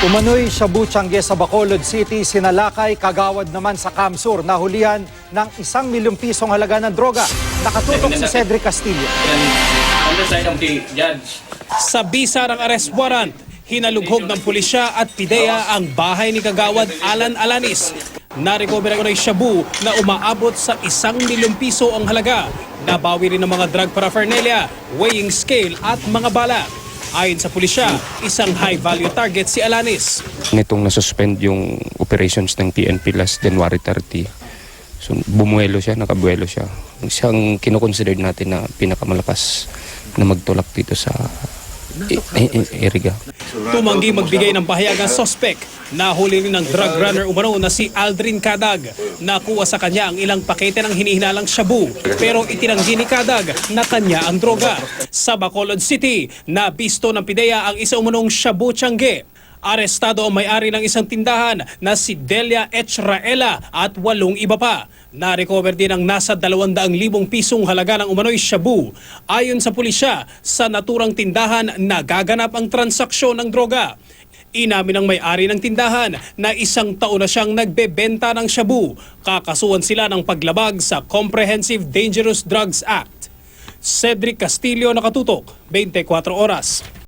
Umano'y Shabu Tiangge sa Bacolod City, sinalakay, kagawad naman sa Kamsur, nahulihan ng 1 milyong pisong halaga ng droga. Nakatutok si Cedric Castillo. On the side of the judge. Sa bisa ng arrest warrant, hinalughog ng pulisya at PIDEA ang bahay ni Kagawad Alan Alanis. Narecover ang shabu na umaabot sa 1 milyong piso ang halaga. Nabawi rin ng mga drug paraphernalia, weighing scale at mga bala. Ayon sa pulisya, isang high-value target si Alanis. Nitong nasuspend yung operations ng PNP last January 30. So bumuelo siya, nakabuelo siya. Siyang kinoconsider natin na pinakamalakas na magtulak dito sa Iriga. Tumanggi magbigay ng pahayag ang suspect. Nahuli rin ng drug runner umano na si Aldrin Cadag. Nakuha sa kanya ang ilang pakete ng hinihinalang shabu. Pero itinanggi ni Cadag na kanya ang droga. Sa Bacolod City, nabisto ng PIDEA ang isa umanong Shabu Tiangge. Arestado ang may-ari ng isang tindahan na si Delia Echraela at 8 iba pa. Na-recover din ang nasa 200,000 pisong halaga ng umano'y shabu. Ayon sa pulisya, sa naturang tindahan nagaganap ang transaksyon ng droga. Inamin ng may-ari ng tindahan na 1 taon na siyang nagbebenta ng shabu. Kakasuhan sila ng paglabag sa Comprehensive Dangerous Drugs Act. Cedric Castillo, Nakatutok, 24 Oras.